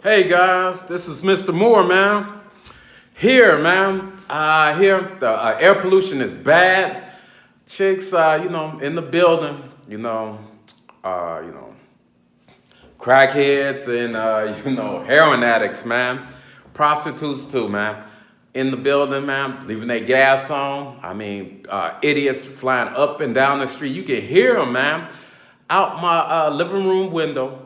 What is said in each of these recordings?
Hey guys, this is Mr. Moore, man. Here, man. Here the air pollution is bad. Chicks, in the building, uh, you know, crackheads and heroin addicts, man. Prostitutes too, man. In the building, man, leaving their gas on. Idiots flying up and down the street. You can hear them, man, out my living room window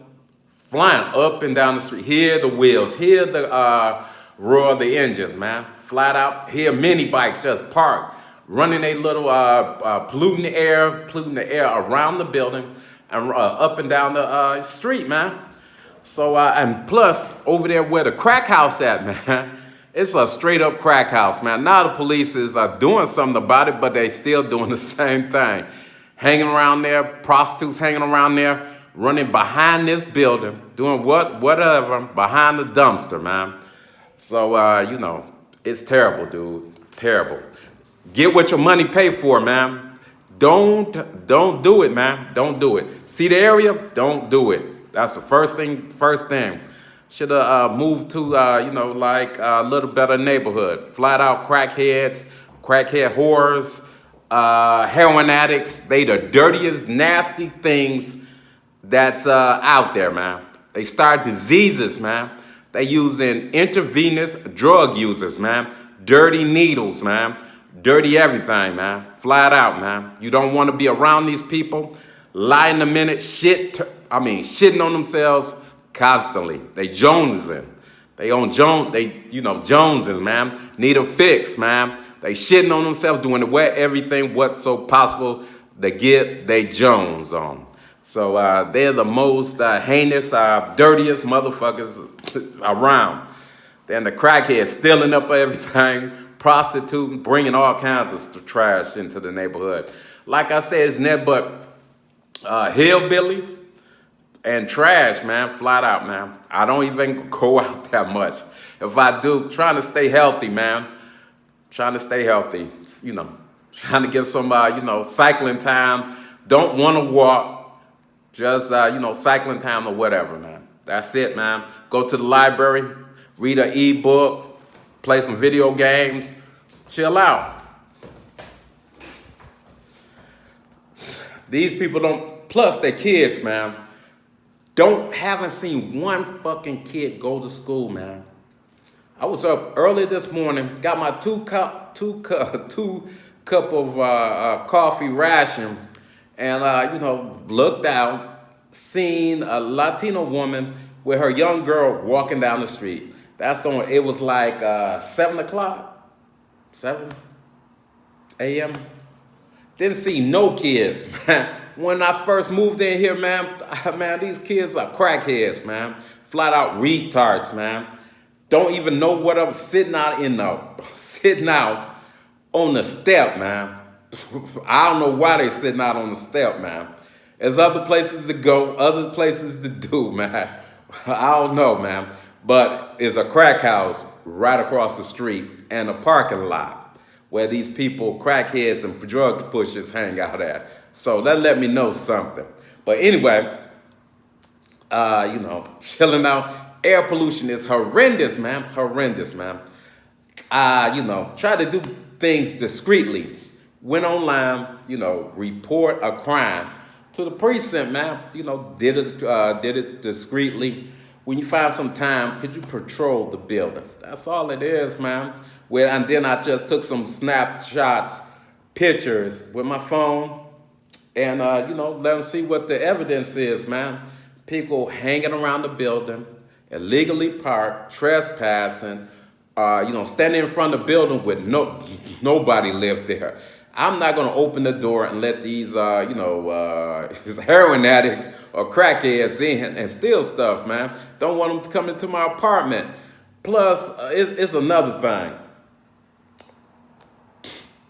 flying up and down the street. Hear the wheels, hear the roar of the engines, man. Flat out, hear mini bikes just parked, running a little polluting the air around the building and up and down the street, man. So and plus over there where the crack house at, man. It's a straight up crack house, man. Now the police is doing something about it, but they still doing the same thing. Hanging around there, prostitutes hanging around there, running behind this building, doing whatever behind the dumpster, man. So it's terrible, dude. Terrible. Get what your money paid for, man. Don't do it, man. Don't do it. See the area? Don't do it. That's the first thing. Should have moved to a little better neighborhood. Flat out crackhead whores, heroin addicts. They the dirtiest, nasty things that's out there, man. They start diseases, man. They using intravenous drug users, man. Dirty needles, man. Dirty everything, man. Flat out, man. You don't want to be around these people. Lie in a minute, shitting on themselves constantly. They jonesing. They jonesing, man. Need a fix, man. They shitting on themselves, doing everything what's so possible to get they Jones on. So they're the most heinous, dirtiest motherfuckers around. Then the crackheads stealing up everything, prostituting, bringing all kinds of trash into the neighborhood. Like I said, it's nothing but hillbillies and trash, man, flat out, man. I don't even go out that much. If I do, trying to stay healthy, man. Trying to stay healthy, trying to get some, cycling time. Don't want to walk. Just, cycling time or whatever, man. That's it, man. Go to the library, read an ebook, play some video games, chill out. These people plus they're kids, man. Haven't seen one fucking kid go to school, man. I was up early this morning, got my two cup of coffee ration. And, looked out, seen a Latino woman with her young girl walking down the street. It was like 7 o'clock, 7 a.m. Didn't see no kids, man. When I first moved in here, man, these kids are crackheads, man. Flat out retards, man. Don't even know what I'm sitting out on the step, man. I don't know why they sitting out on the step, man. There's other places to go, other places to do, man. I don't know, man. But it's a crack house right across the street and a parking lot where these people, crackheads and drug pushers hang out at. So that let me know something. But anyway, chilling out. Air pollution is horrendous, man. Horrendous, man. Try to do things discreetly. Went online, report a crime to the precinct, man. Did it discreetly. When you find some time, could you patrol the building? That's all it is, man. And then I just took some snapshots, pictures with my phone, and let them see what the evidence is, man. People hanging around the building, illegally parked, trespassing, standing in front of the building with nobody lived there. I'm not going to open the door and let these, heroin addicts or crackheads in and steal stuff, man. Don't want them to come into my apartment. Plus, it's another thing.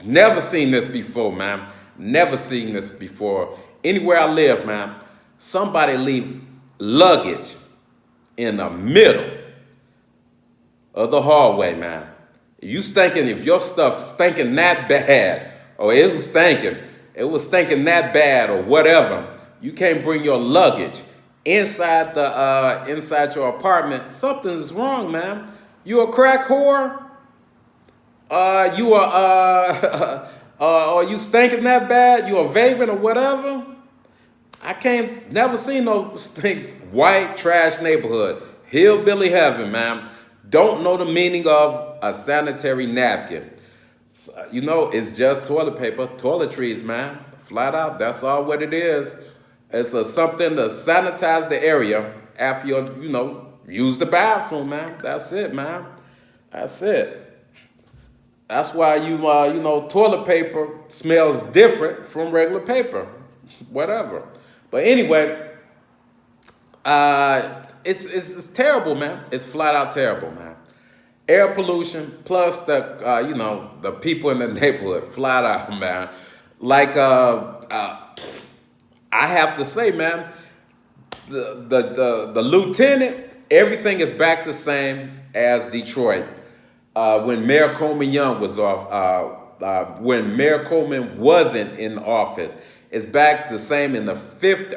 Never seen this before, man. Never seen this before. Anywhere I live, man, somebody leave luggage in the middle of the hallway, man. If your stuff stinking that bad, or it was stinking that bad or whatever, you can't bring your luggage inside your apartment, something's wrong, man. You a crack whore? You are or you stinking that bad? You a vaping or whatever? I can't never seen no stink white trash neighborhood. Hillbilly heaven, man. Don't know the meaning of a sanitary napkin. You know, it's just toilet paper, toiletries, man. Flat out, that's all what it is. It's something to sanitize the area after use the bathroom, man. That's it, man. That's it. That's why toilet paper smells different from regular paper, whatever. But anyway, it's terrible, man. It's flat out terrible, man. Air pollution plus the people in the neighborhood, flat out, man. Like I have to say, man, the lieutenant, everything is back the same as Detroit. When Mayor Coleman Young was when Mayor Coleman wasn't in office, it's back the same in the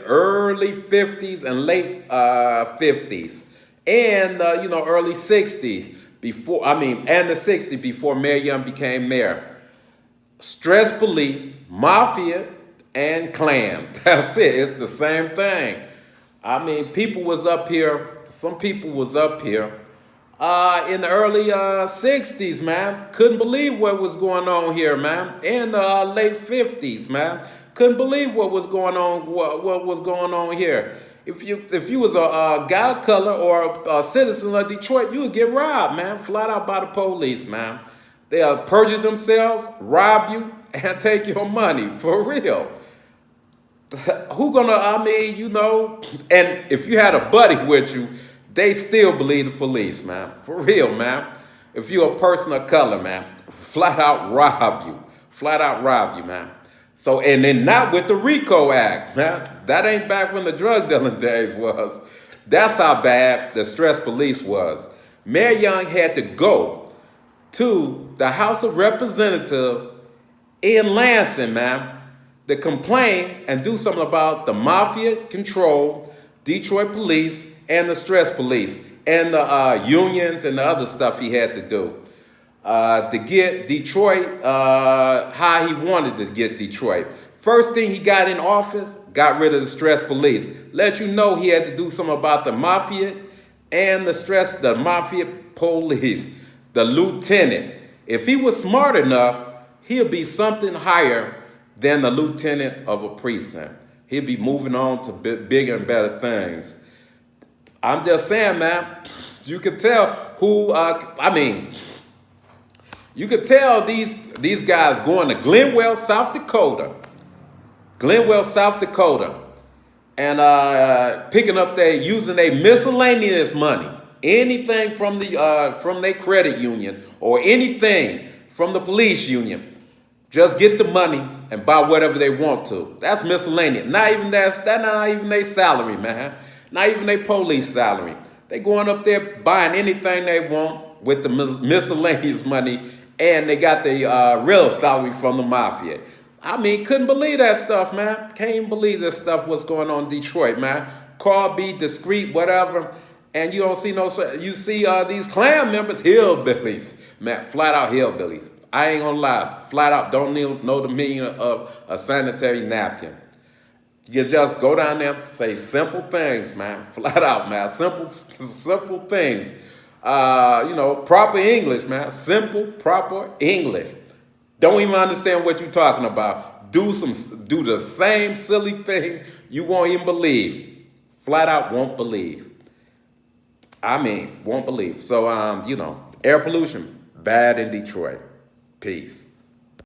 early 50s and late 50s, and early 60s and the 60s before Mayor Young became mayor. Stress police, mafia, and Klan. That's it. It's the same thing. I mean, people was up here. Some people was up here in the early 60s, man. Couldn't believe what was going on here, man. In the late 50s, man. Couldn't believe what was going on. What was going on here? If you was a guy of color or a citizen of Detroit, you would get robbed, man. Flat out by the police, man. They'll perjure themselves, rob you, and take your money for real. Who gonna? And if you had a buddy with you, they still believe the police, man. For real, man. If you're a person of color, man, flat out rob you, man. So, and then not with the RICO Act, man. That ain't back when the drug dealing days was. That's how bad the stress police was. Mayor Young had to go to the House of Representatives in Lansing, man, to complain and do something about the mafia control, Detroit police, and the stress police, and the unions and the other stuff he had to do to get Detroit how he wanted to get Detroit. First thing he got in office, got rid of the stress police. Let you know he had to do something about the mafia and the mafia police, the lieutenant. If he was smart enough, he'll be something higher than the lieutenant of a precinct. He'll be moving on to bigger and better things. I'm just saying, man, you could tell you could tell these guys going to Glenwell, South Dakota, and picking up using their miscellaneous money, anything from their credit union or anything from the police union. Just get the money and buy whatever they want to. That's miscellaneous. Not even that's not even their salary, man. Not even their police salary. They going up there buying anything they want with the miscellaneous money, and they got the real salary from the mafia. I mean, couldn't believe that stuff, man. Can't even believe this stuff what's going on in Detroit, man. Call, be discreet, whatever. And you don't see you see these Klan members, hillbillies, man, flat out hillbillies. I ain't gonna lie, flat out don't know the meaning of a sanitary napkin. You just go down there, say simple things, man, flat out, man, simple things. Proper English, man, simple, proper English. Don't even understand what you're talking about. Do the same silly thing you won't even believe. Flat out won't believe. Won't believe. So, air pollution, bad in Detroit. Peace.